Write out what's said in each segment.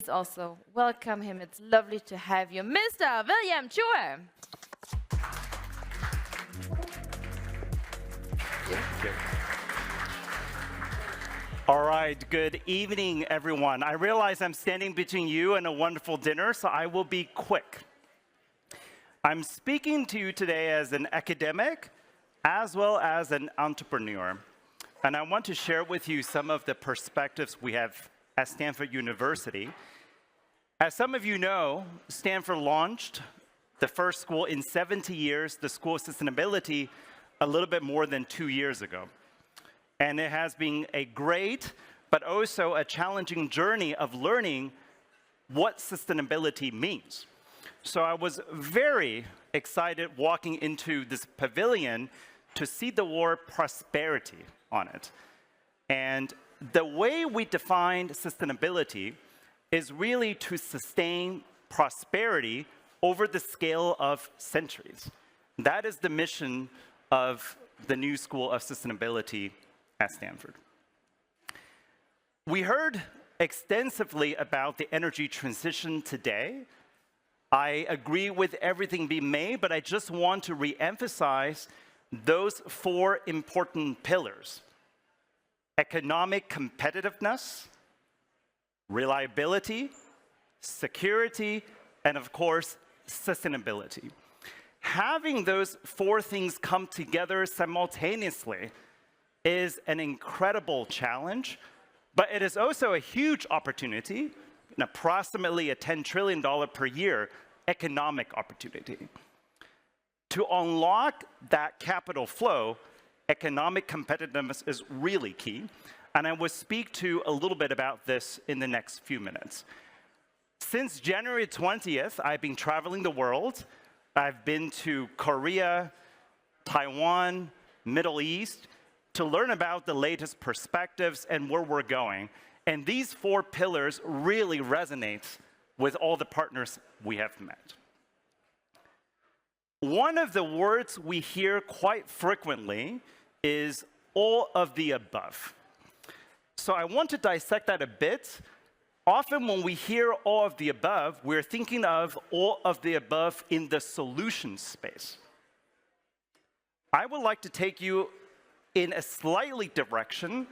let's also welcome him. It's lovely to have you, Mr. William CHUEH. All right, good evening, everyone. I realize I'm standing between you and a wonderful dinner, so I will be quick. I'm speaking to you today as an academic, as well as an entrepreneur. And I want to share with you some of the perspectives we have at Stanford University. As some of you know, Stanford launched the first school in 70 years, the School of Sustainability, a little bit more than 2 years ago. And it has been a great, but also a challenging journey of learning what sustainability means. So I was very excited walking into this pavilion to see the word prosperity on it. And the way we define sustainability is really to sustain prosperity over the scale of centuries. That is the mission of the new School of Sustainability at Stanford. We heard extensively about the energy transition today. I agree with everything being made, but I just want to re-emphasize those 4 important pillars: economic competitiveness, reliability, security, and of course, sustainability. Having those 4 things come together simultaneously is an incredible challenge, but it is also a huge opportunity, an approximately a $10 trillion per year economic opportunity. To unlock that capital flow, economic competitiveness is really key, and I will speak to a little bit about this in the next few minutes. Since January 20th, I've been traveling the world. I've been to Korea, Taiwan, Middle East, to learn about the latest perspectives and where we're going. And these 4 pillars really resonate with all the partners we have met. One of the words we hear quite frequently is all of the above. So I want to dissect that a bit. Often when we hear all of the above, we're thinking of all of the above in the solution space. I would like to take you in a slightly direction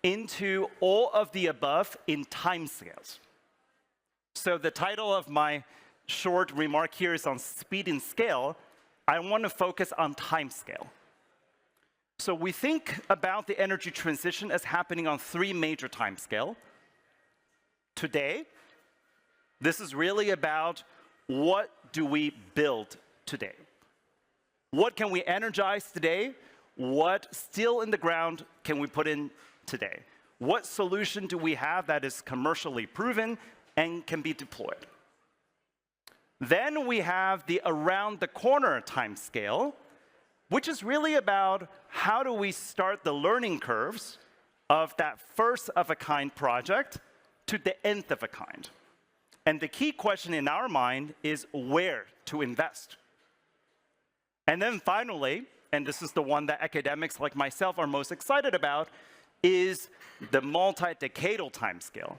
into all of the above in timescales. So the title of my short remark here is on speed and scale. I want to focus on timescale. So we think about the energy transition as happening on 3 major timescales. Today, this is really about what do we build today? What can we energize today? What steel in the ground can we put in today? What solution do we have that is commercially proven and can be deployed? Then we have the around the corner timescale, which is really about how do we start the learning curves of that first of a kind project to the nth of a kind. And the key question in our mind is where to invest. And then finally, and this is the one that academics like myself are most excited about, is the multi-decadal timescale.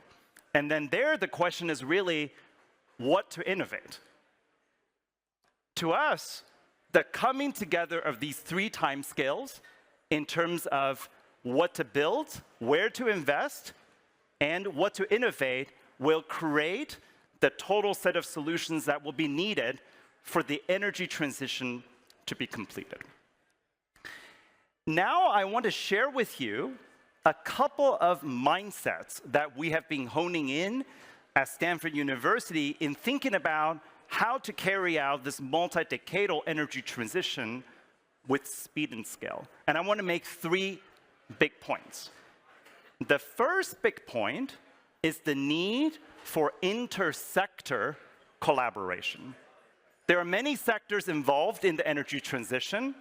And then there, the question is really what to innovate. To us, the coming together of these 3 timescales in terms of what to build, where to invest, and what to innovate will create the total set of solutions that will be needed for the energy transition to be completed. Now I want to share with you a couple of mindsets that we have been honing in at Stanford University in thinking about how to carry out this multi-decadal energy transition with speed and scale. And I want to make 3 big points. The first big point is the need for intersector collaboration. There are many sectors involved in the energy transition.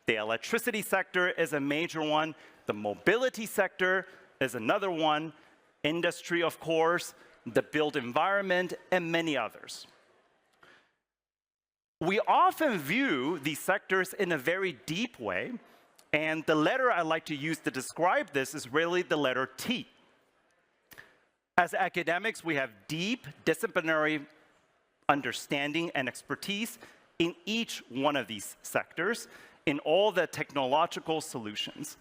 The electricity sector is a major one. The mobility sector is another one. Industry, of course, the built environment, and many others. We often view these sectors in a very deep way, and the letter I like to use to describe this is really the letter T. As academics, we have deep disciplinary understanding and expertise in each one of these sectors, in all the technological solutions.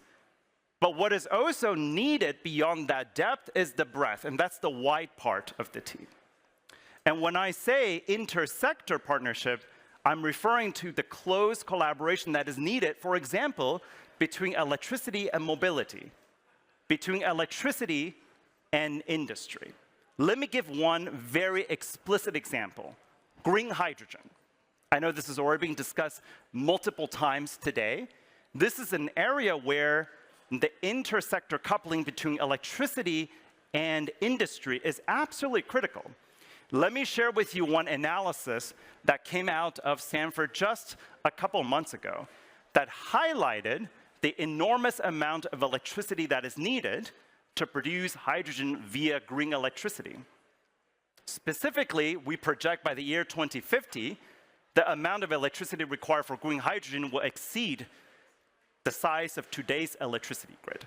But what is also needed beyond that depth is the breadth, and that's the wide part of the team. And when I say inter-sector partnership, I'm referring to the close collaboration that is needed, for example, between electricity and mobility, between electricity and industry. Let me give one very explicit example: green hydrogen. I know this is already being discussed multiple times today. This is an area where the inter-sector coupling between electricity and industry is absolutely critical. Let me share with you one analysis that came out of Stanford just a couple months ago that highlighted the enormous amount of electricity that is needed to produce hydrogen via green electricity. Specifically, we project by the year 2050, the amount of electricity required for green hydrogen will exceed the size of today's electricity grid.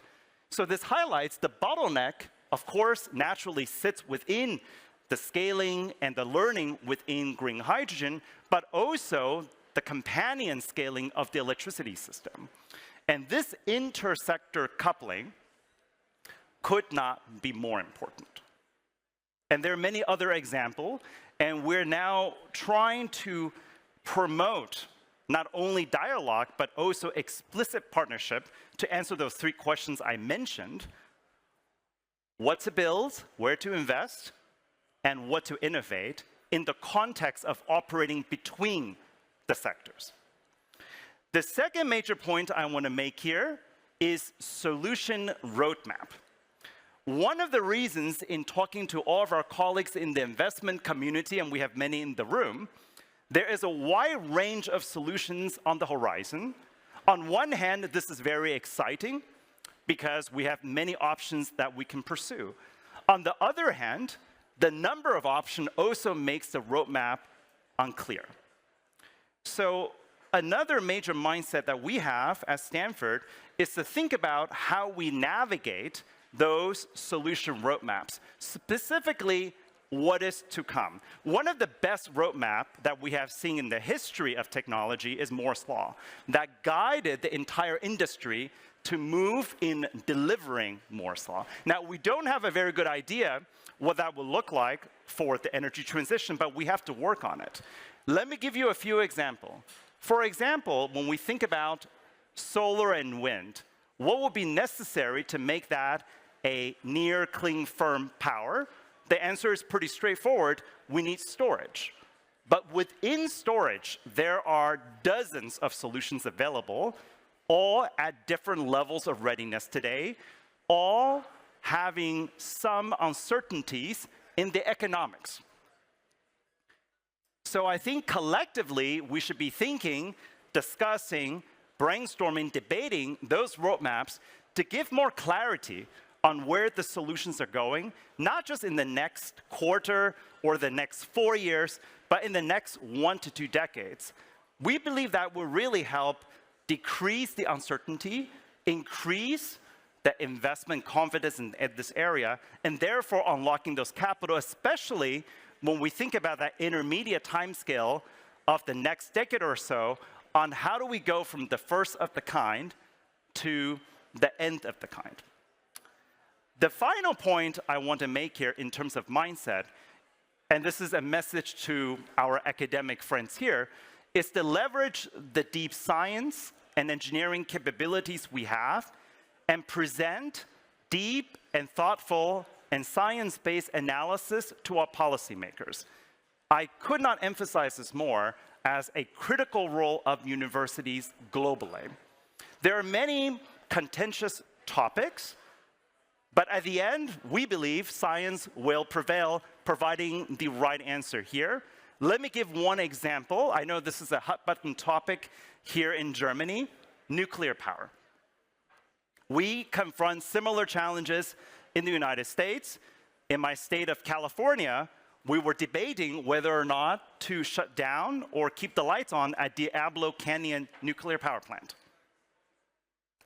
So this highlights the bottleneck, of course, naturally sits within the scaling and the learning within green hydrogen, but also the companion scaling of the electricity system. And this inter-sector coupling could not be more important. And there are many other examples, and we're now trying to promote not only dialogue, but also explicit partnership to answer those three questions I mentioned: what to build, where to invest, and what to innovate in the context of operating between the sectors. The second major point I want to make here is solution roadmap. One of the reasons in talking to all of our colleagues in the investment community, and we have many in the room, there is a wide range of solutions on the horizon. On one hand, this is very exciting because we have many options that we can pursue. On the other hand, the number of options also makes the roadmap unclear. So another major mindset that we have at Stanford is to think about how we navigate those solution roadmaps, specifically what is to come. One of the best roadmaps that we have seen in the history of technology is Moore's Law, that guided the entire industry to move in delivering Moore's Law. Now, we don't have a very good idea what that will look like for the energy transition, but we have to work on it. Let me give you a few examples. For example, when we think about solar and wind, what will be necessary to make that a near clean firm power? The answer is pretty straightforward. We need storage. But within storage, there are dozens of solutions available, all at different levels of readiness today, all having some uncertainties in the economics. So I think collectively, we should be thinking, discussing, brainstorming, debating those roadmaps to give more clarity on where the solutions are going, not just in the next quarter or the next 4 years, but in the next 1 to 2 decades. We believe that will really help decrease the uncertainty, increase the investment confidence in this area, and therefore unlocking those capital, especially when we think about that intermediate timescale of the next decade or so on how do we go from the first of the kind to the end of the kind. The final point I want to make here in terms of mindset, and this is a message to our academic friends here, is to leverage the deep science and engineering capabilities we have and present deep and thoughtful and science-based analysis to our policymakers. I could not emphasize this more as a critical role of universities globally. There are many contentious topics, but at the end, we believe science will prevail, providing the right answer here. Let me give one example. I know this is a hot-button topic here in Germany: nuclear power. We confront similar challenges in the United States. In my state of California, we were debating whether or not to shut down or keep the lights on at Diablo Canyon nuclear power plant.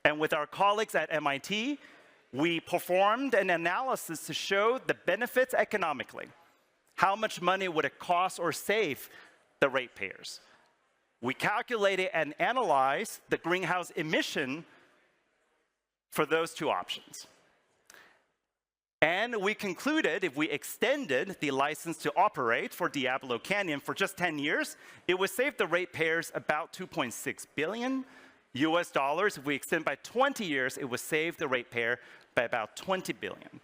And with our colleagues at MIT, we performed an analysis to show the benefits economically. How much money would it cost or save the ratepayers? We calculated and analyzed the greenhouse emission for those two options. And we concluded if we extended the license to operate for Diablo Canyon for just 10 years, it would save the ratepayers about $2.6 billion US dollars. If we extend by 20 years, it would save the ratepayer by about $20 billion.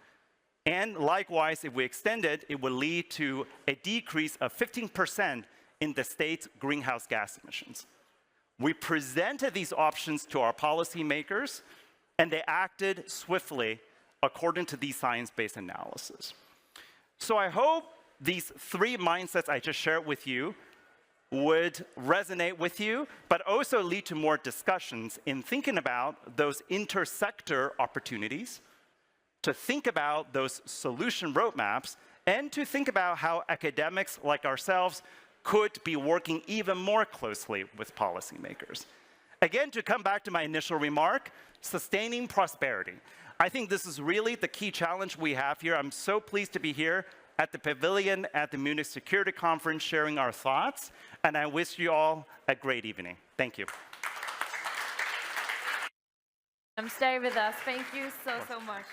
And likewise, if we extend it, it would lead to a decrease of 15% in the state's greenhouse gas emissions. We presented these options to our policymakers, and they acted swiftly according to these science-based analysis. So I hope these three mindsets I just shared with you would resonate with you, but also lead to more discussions in thinking about those intersector opportunities, to think about those solution roadmaps, and to think about how academics like ourselves could be working even more closely with policymakers. Again, to come back to my initial remark, sustaining prosperity. I think this is really the key challenge we have here. I'm so pleased to be here at the Pavilion at the Munich Security Conference sharing our thoughts, and I wish you all a great evening. Thank you. Stay with us. Thank you so much.